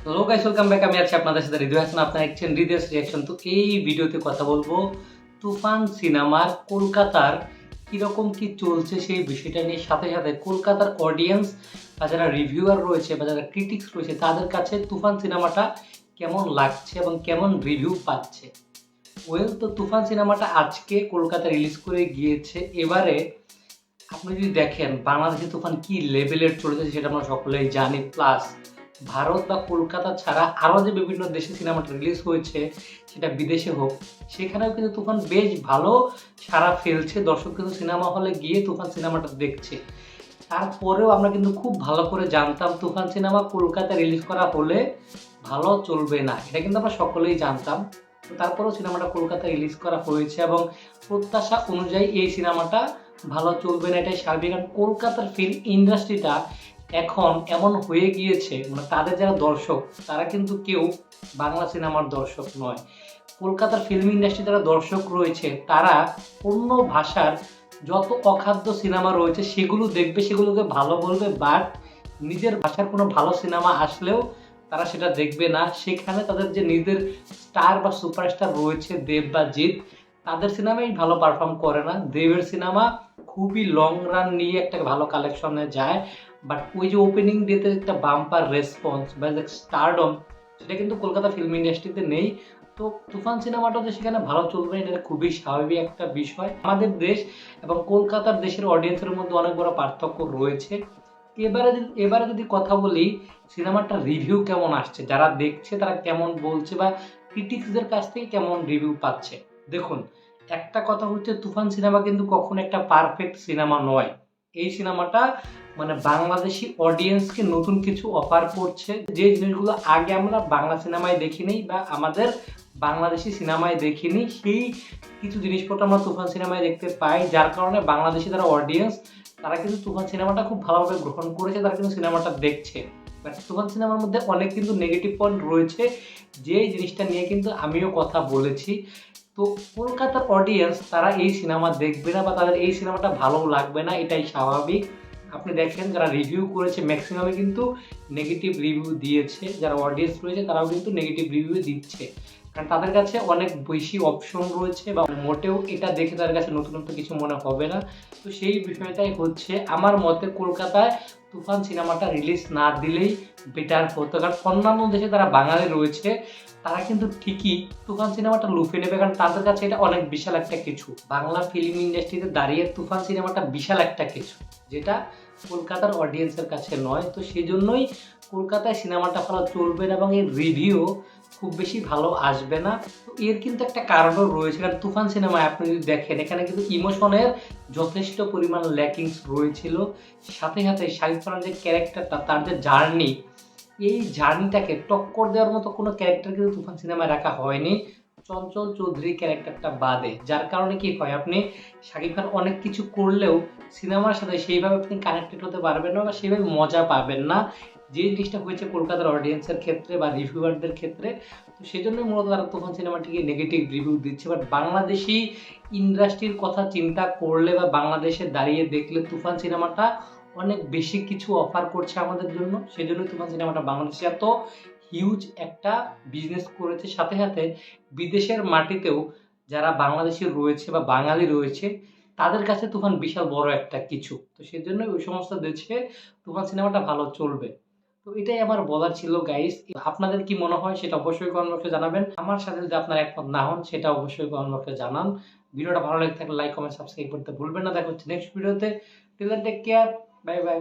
Hello guys, welcome back. আমি আছি আপনাদের সাথে হৃদয় হাসান। আপনারা দেখছেন হৃদয়স রিয়াকশন। তো এই ভিডিওতে কথা বলবো তুফান সিনেমার কলকাতার কীরকম কি চলছে সেই বিষয়টা নিয়ে, সাথে সাথে কলকাতার অডিয়েন্স বা যারা রিভিউয়ার রয়েছে বা যারা ক্রিটিক্স রয়েছে তাদের কাছে তুফান সিনেমাটা কেমন লাগছে এবং কেমন রিভিউ পাচ্ছে। তো তুফান সিনেমাটা আজকে কলকাতা রিলিজ করে গিয়েছে। এবারে আপনি যদি দেখেন বাংলাদেশে তুফান কি লেভেলের চলেছে সেটা আমরা সকলেই জানি। প্লাস ভারত বা কলকাতা ছাড়া আরও যে বিভিন্ন দেশে সিনেমাটা রিলিজ হয়েছে, সেটা বিদেশে হোক, সেখানেও কিন্তু তুফান বেশ ভালো সাড়া ফেলছে। দর্শক কিন্তু সিনেমা হলে গিয়ে তুফান সিনেমাটা দেখছে। তারপরেও আমরা কিন্তু খুব ভালো করে জানতাম তুফান সিনেমা কলকাতা রিলিজ করা হলে ভালো চলবে না, এটা কিন্তু আমরা সকলেই জানতাম। তো তারপরেও সিনেমাটা কলকাতা রিলিজ করা হয়েছে এবং প্রত্যাশা অনুযায়ী এই সিনেমাটা ভালো চলবে না, এটাই স্বাভাবিক। কারণ কলকাতার ফিল্ম ইন্ডাস্ট্রিটা এখন এমন হয়ে গিয়েছে, মানে তাদের যারা দর্শক তারা কিন্তু কেউ বাংলা সিনেমার দর্শক নয়। কলকাতার ফিল্ম ইন্ডাস্ট্রি যারা দর্শক রয়েছে তারা অন্য ভাষার যত অখাদ্য সিনেমা রয়েছে সেগুলো দেখবে, সেগুলোকে ভালো বলবে, বাট নিজের ভাষার কোনো ভালো সিনেমা আসলেও তারা সেটা দেখবে না। সেখানে তাদের যে নিজের স্টার বা সুপারস্টার রয়েছে, দেব বা জিৎ, তাদের সিনেমাই ভালো পারফর্ম করে না। দেবের সিনেমা খুবই লং রান নিয়ে একটা ভালো কালেকশনে যায়, বাট ওই যে ওপেনিং ডেতে একটা বাম্পার রেসপন্স বা স্টারডম, সেটা কিন্তু কলকাতা ফিল্ম ইন্ডাস্ট্রিতে নেই। তো তুফান সিনেমাটা যে সেখানে ভালো চলবে এটা খুবই স্বাভাবিক একটা বিষয়। আমাদের দেশ এবং কলকাতার দেশের অডিয়েন্সের মধ্যে অনেক বড় পার্থক্য রয়েছে। এবারে যদি কথা বলি সিনেমাটার রিভিউ কেমন আসছে, যারা দেখছে তারা কেমন বলছে বা ক্রিটিক্সদের কাছ থেকে কেমন রিভিউ পাচ্ছে। দেখুন, একটা কথা হচ্ছে তুফান সিনেমা কিন্তু কখনো একটা পারফেক্ট সিনেমা নয়। এই সিনেমাটা মানে বাংলাদেশি অডিয়েন্সকে নতুন কিছু অফার করছে, যে জিনিসগুলো আগে আমরা বাংলা সিনেমায় দেখিনি বা আমাদের বাংলাদেশি সিনেমায় দেখিনি, সেই কিছু জিনিসপত্র আমরা তুফান সিনেমায় দেখতে পাই। যার কারণে বাংলাদেশি যারা অডিয়েন্স তারা কিন্তু তুফান সিনেমাটা খুব ভালোভাবে গ্রহণ করেছে, তারা কিন্তু সিনেমাটা দেখছে। বাট তুফান সিনেমার মধ্যে অনেক কিন্তু নেগেটিভ পয়েন্ট রয়েছে, যে জিনিসটা নিয়ে কিন্তু আমিও কথা বলেছি। তো কলকাতার অডিয়েন্স তারা এই সিনেমা দেখবে না বা তাদের এই সিনেমাটা ভালো লাগবে না, এটাই স্বাভাবিক। আপনি দেখেন যারা রিভিউ করেছে ম্যাক্সিমামে কিন্তু নেগেটিভ রিভিউ দিয়েছে, যারা অডিয়েন্স রয়েছে তারাও কিন্তু নেগেটিভ রিভিউ দিচ্ছে, কারণ তাদের কাছে অনেক বেশি অপশন রয়েছে বা মোটেও এটা দেখে তাদের কাছে নতুনত্ব কিছু মনে হবে না। তো সেই বিষয়টাই হচ্ছে আমার মতে কলকাতায় তুফান সিনেমাটা রিলিজ না দিলেই বেটার হতো। কারণ অন্যান্য দেশে যারা বাঙালি রয়েছে তারা কিন্তু ঠিকই তুফান সিনেমাটা লুফে নেবে, কারণ তাদের কাছে এটা অনেক বিশাল একটা কিছু। বাংলা ফিল্ম ইন্ডাস্ট্রিতে দাঁড়িয়ে তুফান সিনেমাটা বিশাল একটা কিছু, যেটা কলকাতার অডিয়েন্সের কাছে নয়। তো সেই জন্যই কলকাতায় সিনেমাটা ভালো চলবে না এবং এর রিভিউ খুব বেশি ভালো আসবে না। তো এর কিন্তু একটা কারণও রয়েছে, কারণ তুফান সিনেমায় আপনি যদি দেখেন এখানে কিন্তু ইমোশনের যথেষ্ট পরিমাণ ল্যাকিংস রয়েছিল। সাথে সাথে শাকিব খানের যে ক্যারেক্টারটা, তার যে জার্নি, এই জার্নিটাকে টক্কর দেওয়ার মতো কোনো ক্যারেক্টার কিন্তু তুফান সিনেমায় রাখা হয়নি, চঞ্চল চৌধুরী ক্যারেক্টারটা বাদে। যার কারণে কি হয়, আপনি শাকিব খান অনেক কিছু করলেও সিনেমার সাথে সেইভাবে আপনি কানেক্টেড হতে পারবেন না বা সেইভাবে মজা পাবেন না, যে জিনিসটা হয়েছে কলকাতার অডিয়েন্সের ক্ষেত্রে বা রিভিউয়ারদের ক্ষেত্রে। তো সেই জন্যই মূলত তারা তুফান সিনেমাটিকে নেগেটিভ রিভিউ দিচ্ছে। বাট বাংলাদেশি ইন্ডাস্ট্রির কথা চিন্তা করলে বা বাংলাদেশে দাঁড়িয়ে দেখলে তুফান সিনেমাটা অনেক বেশি কিছু অফার করছে আমাদের জন্য। সেই জন্য তুফান সিনেমাটা বাংলাদেশে এত হিউজ একটা বিজনেস করেছে। সাথে সাথে বিদেশের মাটিতেও যারা বাংলাদেশি রয়েছে বা বাঙালি রয়েছে তাদের কাছে তুফান বিশাল বড় একটা কিছু। তো সেই জন্য ওই সমস্ত দেশে তুফান সিনেমাটা ভালো চলবে। তো এটাই আমার বলার ছিল গাইস। আপনাদের কি মনে হয় সেটা অবশ্যই কমেন্ট বক্সে জানাবেন। আমার সাথে যদি আপনারা একমত না হন সেটা অবশ্যই কমেন্ট বক্সে জানান। ভিডিওটা ভালো লেগে থাকলে লাইক কমেন্ট সাবস্ক্রাইব করতে ভুলবেন না। দেখা হচ্ছে নেক্সট ভিডিওতে। Till then take care, bye by.